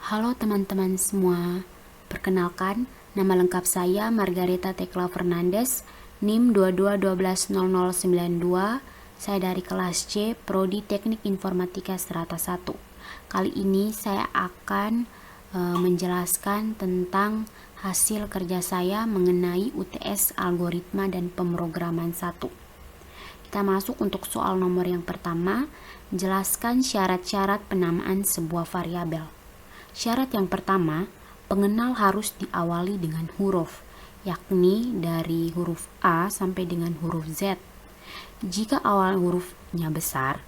Halo teman-teman semua, perkenalkan nama lengkap saya Margareta Tekla Fernandes, NIM 22120092. Saya dari kelas C, Prodi Teknik Informatika Strata 1. Kali ini saya akan menjelaskan tentang hasil kerja saya mengenai UTS Algoritma dan Pemrograman 1. Kita masuk untuk soal nomor yang pertama, jelaskan syarat-syarat penamaan sebuah variabel. Syarat yang pertama, pengenal harus diawali dengan huruf, yakni dari huruf A sampai dengan huruf Z. Jika awal hurufnya besar,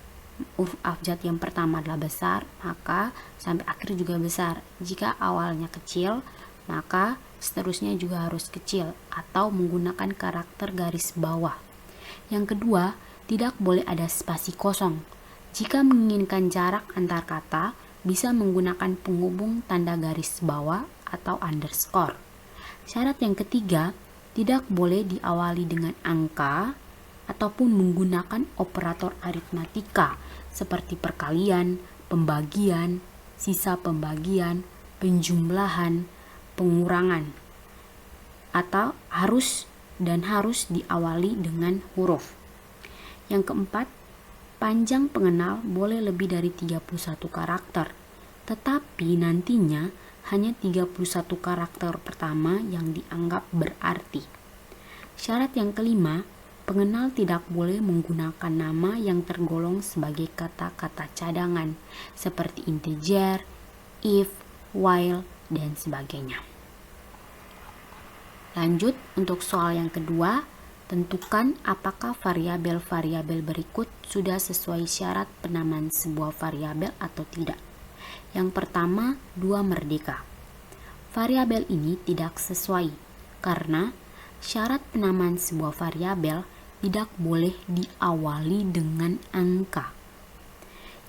huruf abjad yang pertama adalah besar, maka sampai akhir juga besar. Jika awalnya kecil, maka seterusnya juga harus kecil atau menggunakan karakter garis bawah. Yang kedua, tidak boleh ada spasi kosong. Jika menginginkan jarak antar kata, bisa menggunakan penghubung tanda garis bawah atau underscore. Syarat yang ketiga, tidak boleh diawali dengan angka ataupun menggunakan operator aritmatika seperti perkalian, pembagian, sisa pembagian, penjumlahan, pengurangan, atau harus diawali dengan huruf. Yang keempat, panjang pengenal boleh lebih dari 31 karakter, tetapi nantinya hanya 31 karakter pertama yang dianggap berarti. Syarat yang kelima, pengenal tidak boleh menggunakan nama yang tergolong sebagai kata-kata cadangan, seperti integer, if, while, dan sebagainya. Lanjut untuk soal yang kedua, tentukan apakah variabel-variabel berikut sudah sesuai syarat penamaan sebuah variabel atau tidak. Yang pertama, 2 merdeka. Variabel ini tidak sesuai karena syarat penamaan sebuah variabel tidak boleh diawali dengan angka.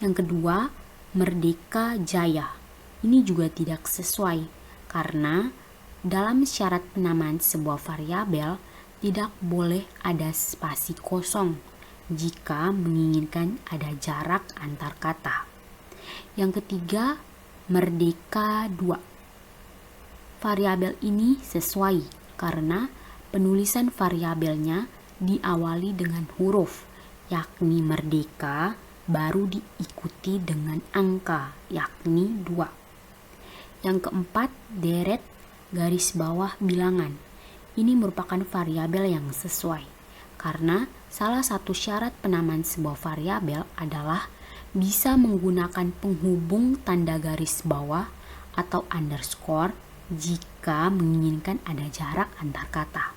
Yang kedua, merdeka jaya. Ini juga tidak sesuai karena dalam syarat penamaan sebuah variabel tidak boleh ada spasi kosong jika menginginkan ada jarak antar kata. Yang ketiga, merdeka 2. Variabel ini sesuai karena penulisan variabelnya diawali dengan huruf, yakni merdeka, baru diikuti dengan angka, yakni 2. Yang keempat, deret garis bawah bilangan. Ini merupakan variabel yang sesuai, karena salah satu syarat penamaan sebuah variabel adalah bisa menggunakan penghubung tanda garis bawah atau underscore jika menginginkan ada jarak antar kata.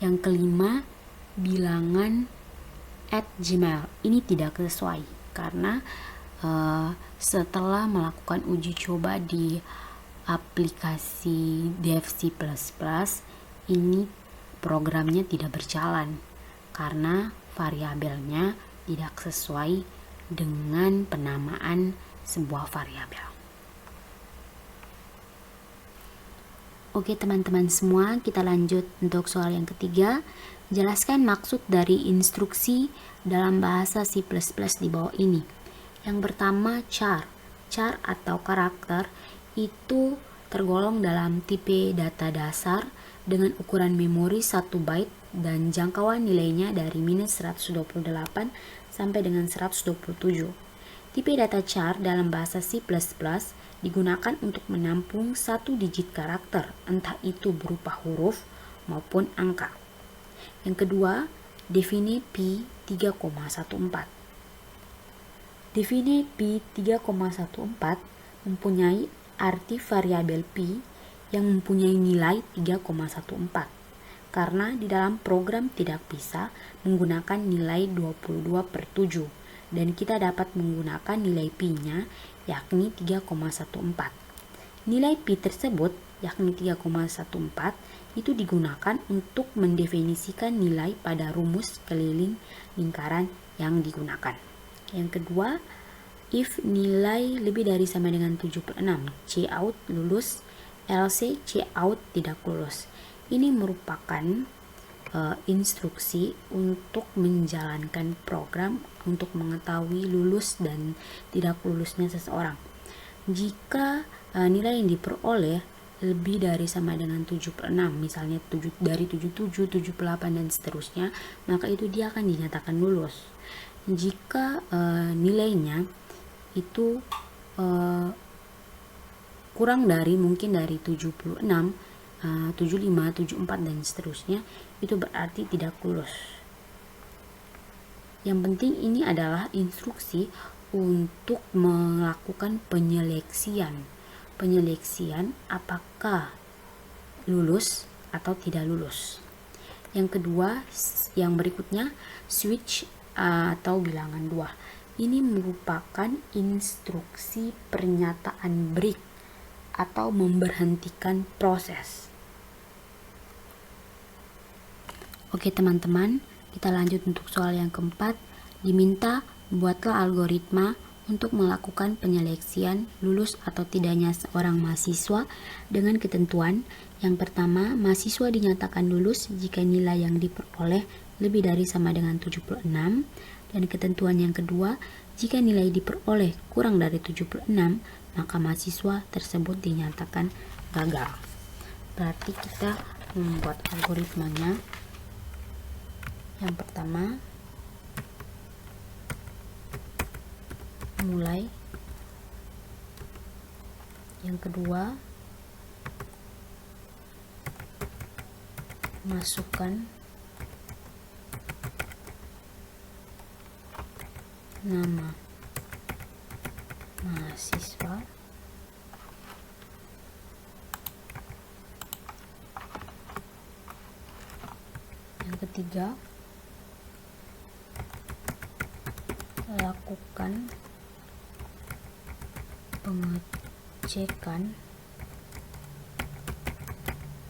Yang kelima, bilangan @gmail. Ini tidak sesuai, karena setelah melakukan uji coba di aplikasi DevC++, ini programnya tidak berjalan karena variabelnya tidak sesuai dengan penamaan sebuah variabel. Oke teman-teman semua, kita lanjut untuk soal yang ketiga. Jelaskan maksud dari instruksi dalam bahasa C++ di bawah ini. Yang pertama, char. Char atau karakter itu tergolong dalam tipe data dasar dengan ukuran memori 1 byte dan jangkauan nilainya dari -128 sampai dengan 127. Tipe data char dalam bahasa C++ digunakan untuk menampung 1 digit karakter, entah itu berupa huruf maupun angka. Yang kedua, define P 3,14. Define P 3,14 mempunyai arti variabel P yang mempunyai nilai 3,14 karena di dalam program tidak bisa menggunakan nilai 22/7 dan kita dapat menggunakan nilai P-nya yakni 3,14. Nilai P tersebut yakni 3,14 itu digunakan untuk mendefinisikan nilai pada rumus keliling lingkaran yang digunakan. Yang kedua, if nilai lebih dari sama dengan 7/6, cout lulus, else cout tidak lulus. Ini merupakan instruksi untuk menjalankan program untuk mengetahui lulus dan tidak lulusnya seseorang. Jika nilai yang diperoleh lebih dari sama dengan 76, misalnya dari 77, 78 dan seterusnya, maka itu dia akan dinyatakan lulus. Jika nilainya itu kurang dari mungkin dari 76, 75, 74 dan seterusnya, itu berarti tidak lulus. Yang penting ini adalah instruksi untuk melakukan penyeleksian apakah lulus atau tidak lulus. Yang kedua, yang berikutnya, switch atau bilangan 2. Ini merupakan instruksi pernyataan break atau memberhentikan proses. Oke teman-teman, kita lanjut untuk soal yang keempat. Diminta buatlah algoritma untuk melakukan penyeleksian lulus atau tidaknya seorang mahasiswa dengan ketentuan. Yang pertama, mahasiswa dinyatakan lulus jika nilai yang diperoleh lebih dari sama dengan 76. Dan ketentuan yang kedua, jika nilai diperoleh kurang dari 76, maka mahasiswa tersebut dinyatakan gagal. Berarti kita membuat algoritmanya. Yang pertama, mulai. Yang kedua, masukkan nama mahasiswa. Yang ketiga, lakukan pengecekan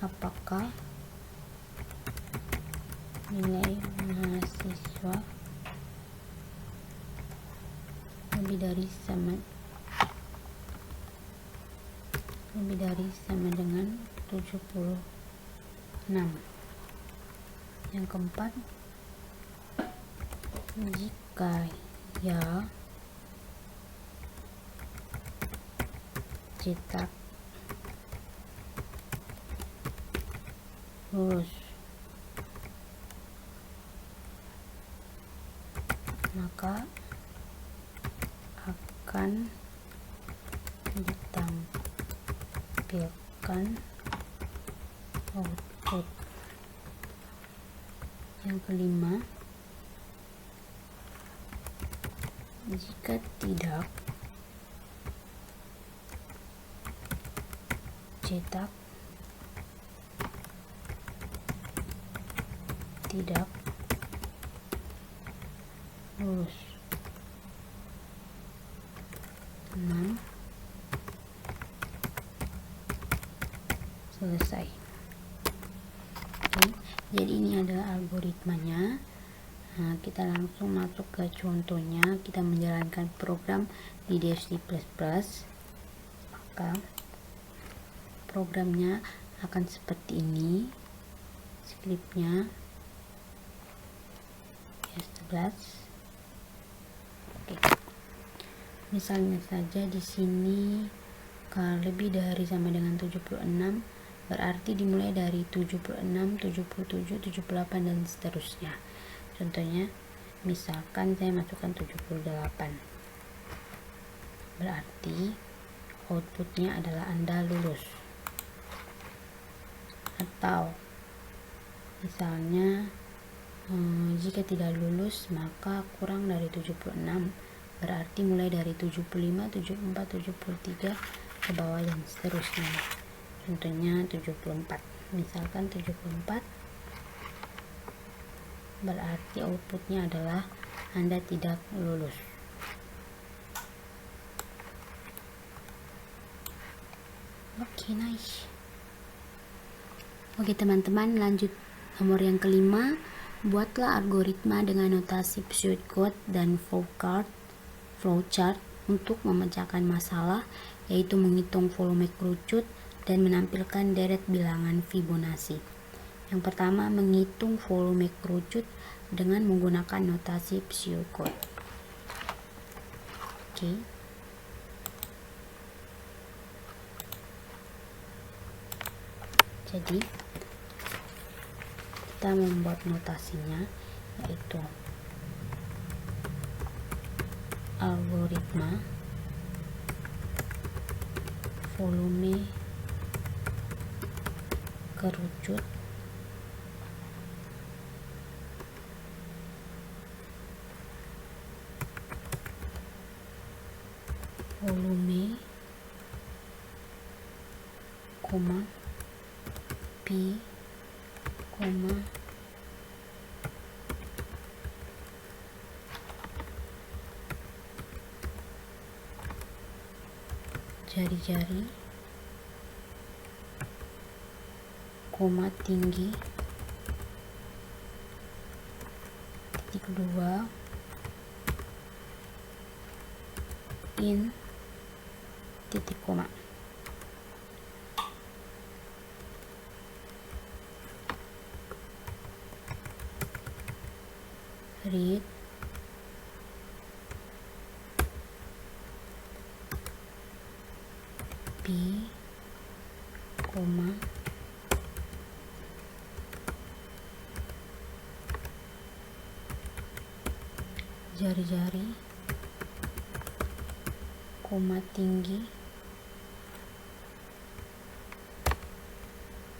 apakah nilai mahasiswa lebih dari sama dengan 76. Yang keempat, jika ya, cetak lulus, maka akan ditampilkan output. Yang kelima, jika tidak, cetak tidak lulus. 6. Selesai. Oke, jadi ini adalah algoritmanya. Nah, kita langsung masuk ke contohnya. Kita menjalankan program di DFC++. Maka programnya akan seperti ini. Skripnya S11. Oke. Misalnya saja di sini kalau lebih dari sama dengan 76, berarti dimulai dari 76, 77, 78 dan seterusnya. Contohnya, misalkan saya masukkan 78. Berarti outputnya adalah Anda lulus. Atau misalnya jika tidak lulus maka kurang dari 76, berarti mulai dari 75, 74, 73 ke bawah dan seterusnya. Contohnya 74. Misalkan 74, berarti outputnya adalah Anda tidak lulus. Oke, nice. Oke teman-teman, lanjut nomor yang kelima. Buatlah algoritma dengan notasi pseudocode dan flowchart untuk memecahkan masalah, yaitu menghitung volume kerucut dan menampilkan deret bilangan Fibonacci. Yang pertama, menghitung volume kerucut dengan menggunakan notasi pseudocode. Oke. Jadi kita membuat notasinya, yaitu algoritma volume kerucut volume, koma, pi, koma, jari-jari, koma tinggi, titik 2, in, titik koma. Read, pi, koma, jari-jari, koma tinggi,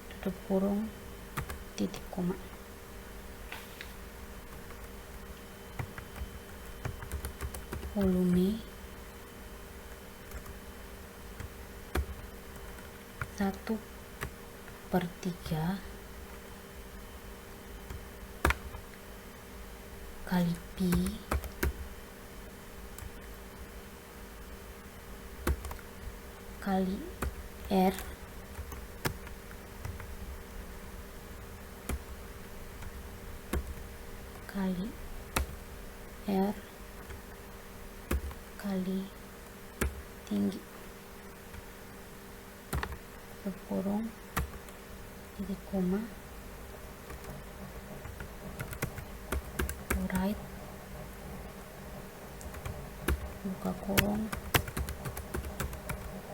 tutup kurung, titik koma. Volume 1/3 kali pi kali R kali R kali tinggi, tutup kurung, titik koma, right, buka kurung,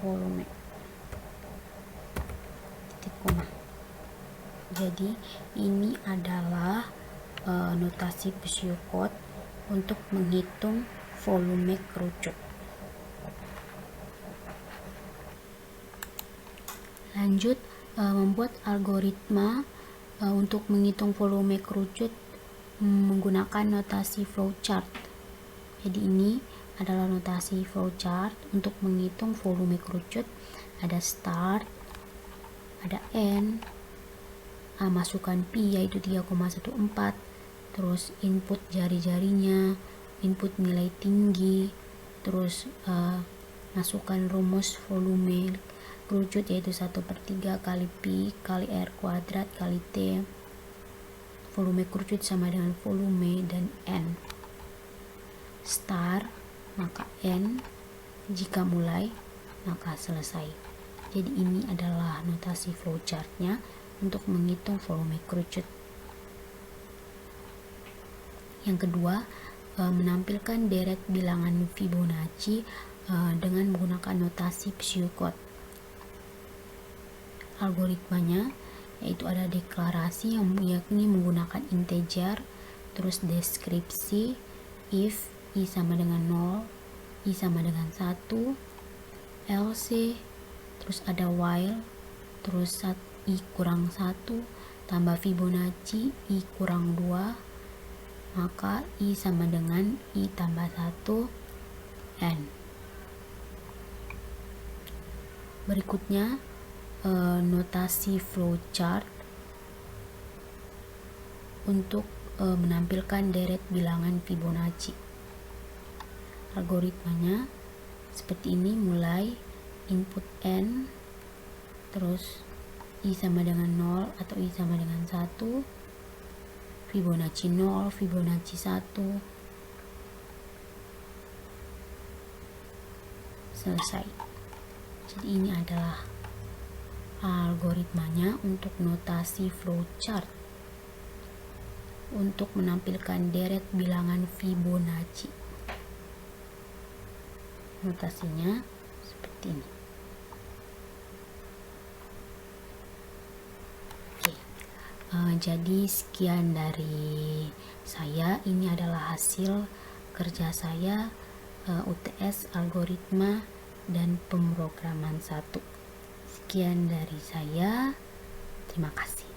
volume, titik koma. Jadi ini adalah notasi psiokod untuk menghitung volume kerucut. Lanjut membuat algoritma untuk menghitung volume kerucut menggunakan notasi flowchart. Jadi ini adalah notasi flowchart untuk menghitung volume kerucut. Ada start, ada end, masukkan pi yaitu 3,14, terus input jari-jarinya, input nilai tinggi, terus masukkan rumus volume kerucut yaitu 1/3 kali pi kali R kuadrat kali T. Volume kerucut sama dengan volume dan N. Start maka N, jika mulai maka selesai. Jadi ini adalah notasi flowchartnya untuk menghitung volume kerucut. Yang kedua, menampilkan deret bilangan Fibonacci dengan menggunakan notasi psiokod. Algoritmanya yaitu ada deklarasi yang yakni menggunakan integer, terus deskripsi if i sama dengan 0, i sama dengan 1, else, terus ada while, terus i kurang 1 tambah Fibonacci i kurang 2, maka i sama dengan i tambah 1 n. Berikutnya notasi flowchart untuk menampilkan deret bilangan Fibonacci. Algoritmanya seperti ini, mulai input n, terus i sama dengan 0 atau i sama dengan 1, Fibonacci 0, Fibonacci 1, selesai. Jadi ini adalah algoritmanya untuk notasi flowchart untuk menampilkan deret bilangan Fibonacci. Notasinya seperti ini. Jadi sekian dari saya. Ini adalah hasil kerja saya, UTS algoritma dan pemrograman 1. Sekian dari saya. Terima kasih.